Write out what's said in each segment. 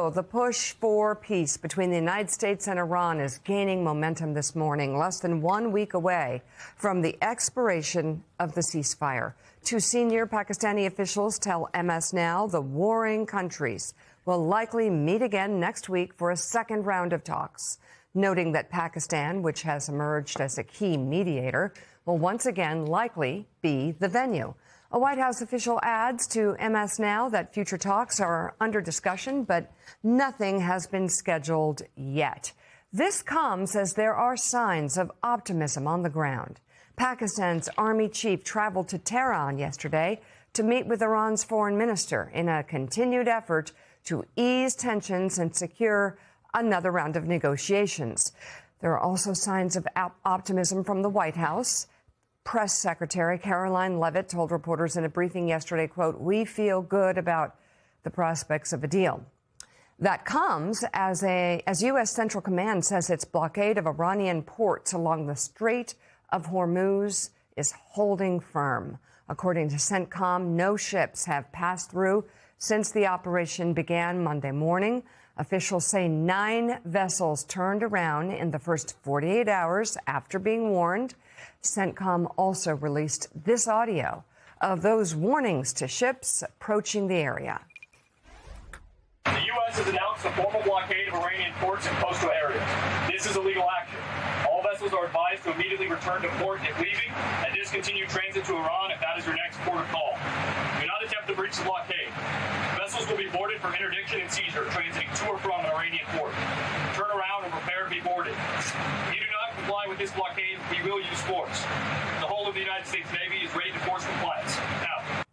The push for peace between the United States and Iran is gaining momentum this morning, less than 1 week away from the expiration of the ceasefire. Two senior Pakistani officials tell MS Now the warring countries will likely meet again next week for a second round of talks, noting that Pakistan, which has emerged as a key mediator, will once again likely be the venue. A White House official adds to MS Now that future talks are under discussion, but nothing has been scheduled yet. This comes as there are signs of optimism on the ground. Pakistan's army chief traveled to Tehran yesterday to meet with Iran's foreign minister in a continued effort to ease tensions and secure another round of negotiations. There are also signs of optimism from the White House. Press Secretary Caroline Leavitt told reporters in a briefing yesterday, quote, "We feel good about the prospects of a deal." That comes as U.S. Central Command says its blockade of Iranian ports along the Strait of Hormuz is holding firm. According to CENTCOM, no ships have passed through since the operation began Monday morning. Officials say 9 vessels turned around in the first 48 hours after being warned. CENTCOM also released this audio of those warnings to ships approaching the area. The U.S. has announced a formal blockade of Iranian ports and coastal areas. This is a legal action. All vessels are advised to immediately return to port if leaving and discontinue transit to Iran if that is your next port of call. Do not attempt to breach the blockade. Vessels will be boarded for interdiction and seizure transiting to or from an Iranian port. Turn around and prepare to be boarded. If you do not comply with this blockade, we will use force. The whole of the United States Navy is ready to force compliance. Now.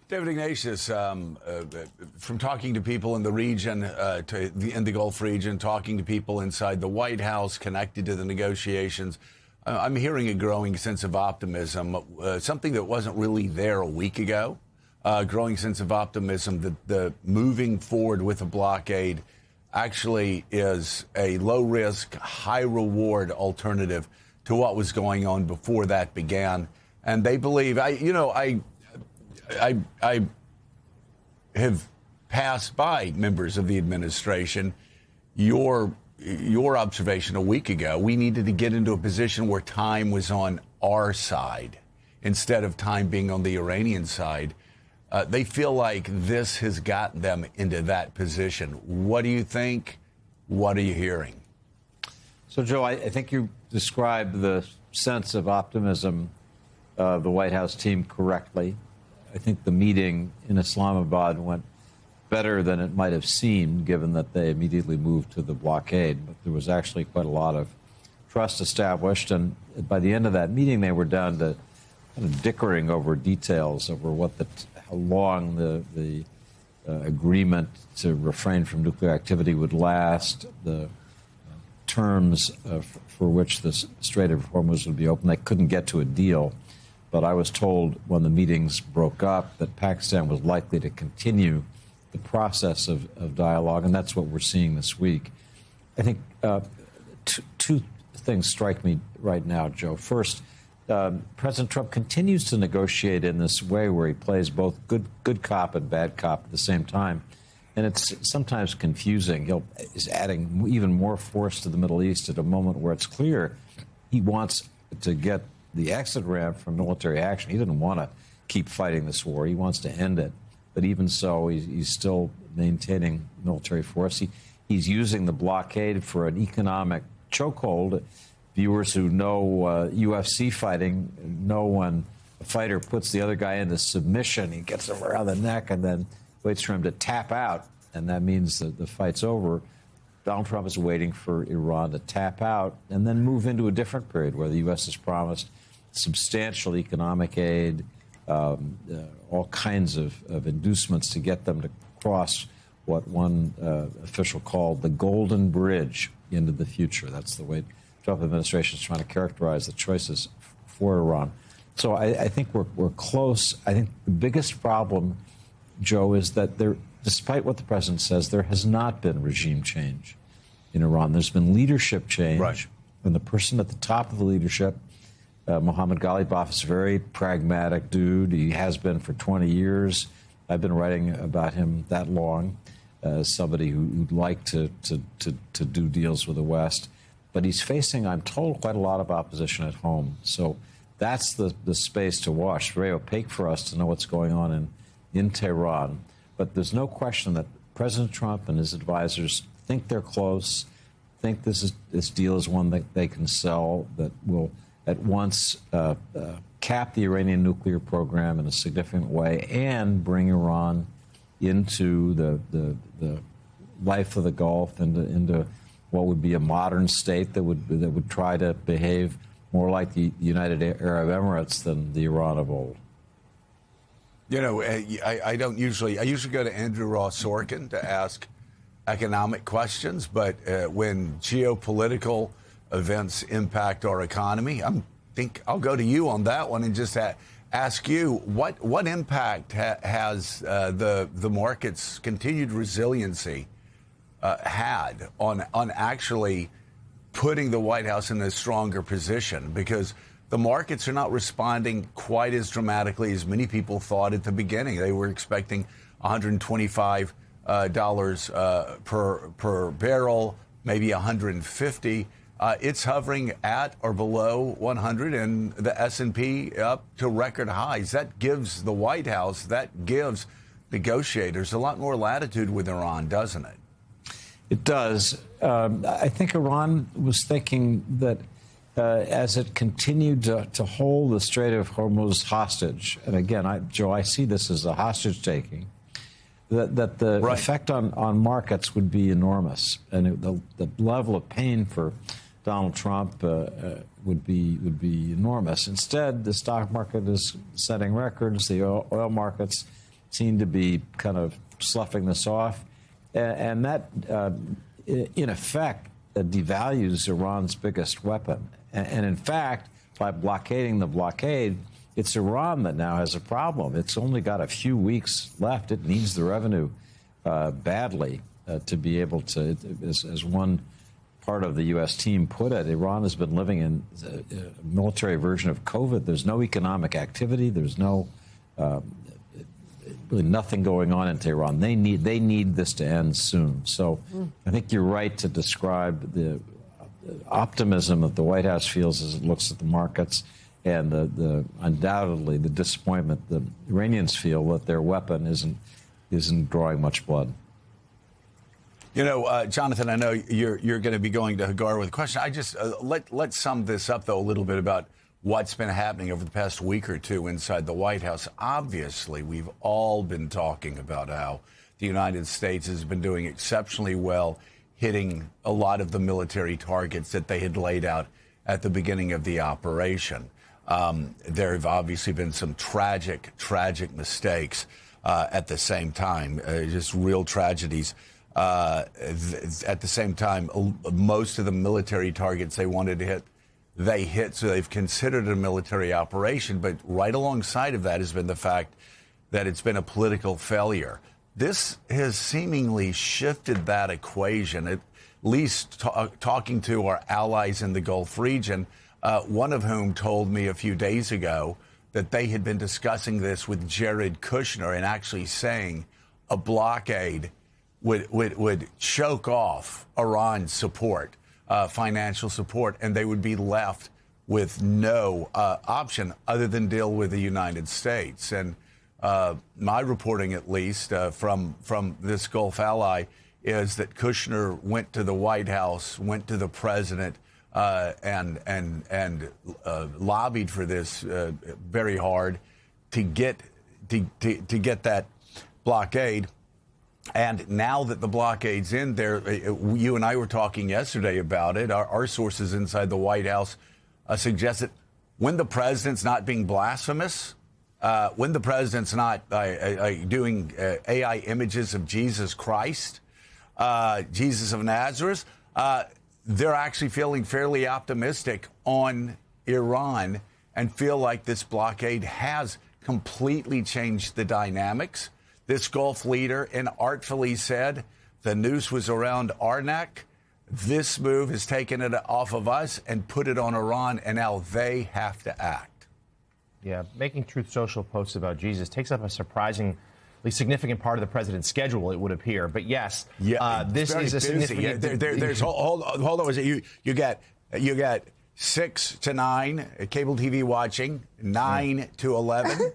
David Ignatius, from talking to people in the region, in the Gulf region, talking to people inside the White House connected to the negotiations, I'm hearing a growing sense of optimism, something that wasn't really there a week ago. Growing sense of optimism that the moving forward with a blockade actually is a low-risk, high-reward alternative to what was going on before that began. And they believe, I have passed by members of the administration. Your observation a week ago, we needed to get into a position where time was on our side instead of time being on the Iranian side. They feel like this has gotten them into that position. What do you think? What are you hearing? So, Joe, I think you described the sense of optimism of the White House team correctly. I think the meeting in Islamabad went better than it might have seemed, given that they immediately moved to the blockade. But there was actually quite a lot of trust established. And by the end of that meeting, they were down to kind of dickering over details, over how long the agreement to refrain from nuclear activity would last, the terms for which the Strait of Hormuz would be open. They couldn't get to a deal. But I was told when the meetings broke up that Pakistan was likely to continue the process of dialogue, and that's what we're seeing this week. I think two things strike me right now, Joe. First, President Trump continues to negotiate in this way where he plays both good cop and bad cop at the same time. And it's sometimes confusing. He's adding even more force to the Middle East at a moment where it's clear he wants to get the exit ramp from military action. He doesn't want to keep fighting this war. He wants to end it. But even so, he's still maintaining military force. He's using the blockade for an economic chokehold. Viewers who know UFC fighting know when a fighter puts the other guy into submission, he gets him around the neck and then waits for him to tap out, and that means that the fight's over. Donald Trump is waiting for Iran to tap out and then move into a different period where the U.S. has promised substantial economic aid, all kinds of inducements to get them to cross what one official called the Golden Bridge into the future. That's the way the Trump administration is trying to characterize the choices for Iran. So I think we're close. I think the biggest problem, Joe, is that despite what the president says, there has not been regime change in Iran. There's been leadership change. Right. And the person at the top of the leadership, Mohammad Ghalibaf, is a very pragmatic dude. He has been for 20 years. I've been writing about him that long as somebody who'd like to do deals with the West. But he's facing, I'm told, quite a lot of opposition at home. So that's the space to watch. Very opaque for us to know what's going on in Tehran. But there's no question that President Trump and his advisors think they're close, think this deal is one that they can sell, that will at once cap the Iranian nuclear program in a significant way and bring Iran into the life of the Gulf, into what would be a modern state that would try to behave more like the United Arab Emirates than the Iran of old. You know, I usually go to Andrew Ross Sorkin to ask economic questions, but when geopolitical events impact our economy, I think I'll go to you on that one and just ask you what impact has the market's continued resiliency had on actually putting the White House in a stronger position, because the markets are not responding quite as dramatically as many people thought at the beginning. They were expecting $125 per barrel, maybe $150. It's hovering at or below 100, and the S&P up to record highs. That gives the White House, that gives negotiators a lot more latitude with Iran, doesn't it? It does. I think Iran was thinking that as it continued to hold the Strait of Hormuz hostage, and again, Joe, I see this as a hostage taking, that the effect on markets would be enormous, and the level of pain for Donald Trump would be enormous. Instead, the stock market is setting records. The oil markets seem to be kind of sloughing this off, and that, in effect, devalues Iran's biggest weapon. And in fact, by blockading the blockade, it's Iran that now has a problem. It's only got a few weeks left. It needs the revenue badly to be able to, as one part of the U.S. team put it, Iran has been living in a military version of COVID. There's no economic activity. There's no really nothing going on in Tehran. They need this to end soon. So I think you're right to describe the optimism that the White House feels as it looks at the markets, and the undoubtedly the disappointment the Iranians feel that their weapon isn't drawing much blood. You know, Jonathan, I know you're going to be going to Hagar with a question. I just let's sum this up, though, a little bit about what's been happening over the past week or two inside the White House. Obviously, we've all been talking about how the United States has been doing exceptionally well, hitting a lot of the military targets that they had laid out at the beginning of the operation. There have obviously been some tragic mistakes at the same time, just real tragedies. At the same time, most of the military targets they wanted to hit, they hit, so they've considered it a military operation. But right alongside of that has been the fact that it's been a political failure. This has seemingly shifted that equation, at least talking to our allies in the Gulf region, one of whom told me a few days ago that they had been discussing this with Jared Kushner and actually saying a blockade would choke off Iran's support, financial support, and they would be left with no option other than deal with the United States. And my reporting, at least, from this Gulf ally, is that Kushner went to the White House, went to the president, and lobbied for this very hard to get that blockade. And now that the blockade's in there, you and I were talking yesterday about it. Our sources inside the White House suggest that when the president's not being blasphemous, when the president's not doing AI images of Jesus Christ, Jesus of Nazareth, they're actually feeling fairly optimistic on Iran and feel like this blockade has completely changed the dynamics. This Gulf leader inartfully said the noose was around our neck. This move has taken it off of us and put it on Iran, and now they have to act. Yeah, making Truth Social posts about Jesus takes up a surprisingly significant part of the president's schedule, it would appear. But yes, this is a significant. There's hold on. You got 6 to 9 cable TV watching, 9 to 11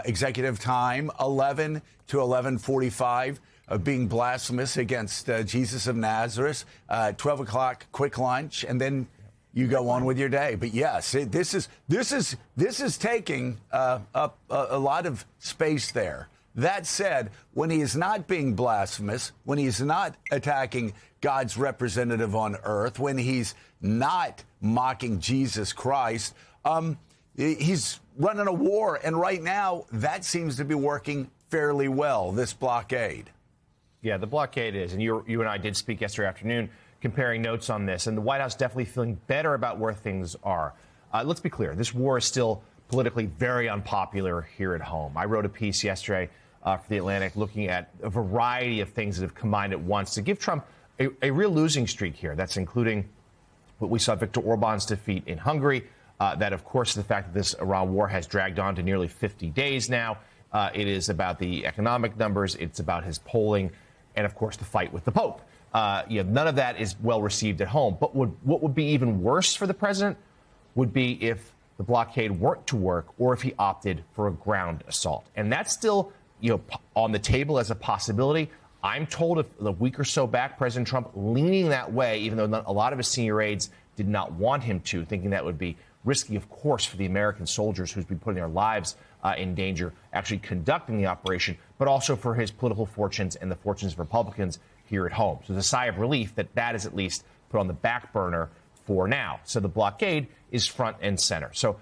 executive time, 11 to 11:45 being blasphemous against Jesus of Nazareth, 12 o'clock quick lunch, and then you go on with your day. But yes, this is taking up a lot of space there. That said, when he is not being blasphemous, when he's not attacking God's representative on earth, when he's not mocking Jesus Christ, he's running a war. And right now, that seems to be working fairly well, this blockade. Yeah, the blockade is. And you and I did speak yesterday afternoon comparing notes on this. And the White House definitely feeling better about where things are. Let's be clear. This war is still politically very unpopular here at home. I wrote a piece yesterday for The Atlantic looking at a variety of things that have combined at once to give Trump a real losing streak here. That's including what we saw Viktor Orban's defeat in Hungary. That, of course, is the fact that this Iran war has dragged on to nearly 50 days now. It is about the economic numbers. It's about his polling. And, of course, the fight with the Pope. None of that is well received at home. But what would be even worse for the president would be if the blockade weren't to work or if he opted for a ground assault. And that's still on the table as a possibility. I'm told a week or so back, President Trump leaning that way, even though a lot of his senior aides did not want him to, thinking that would be risky, of course, for the American soldiers who's been putting their lives in danger actually conducting the operation, but also for his political fortunes and the fortunes of Republicans here at home. So there's a sigh of relief that is at least put on the back burner for now. So the blockade is front and center. So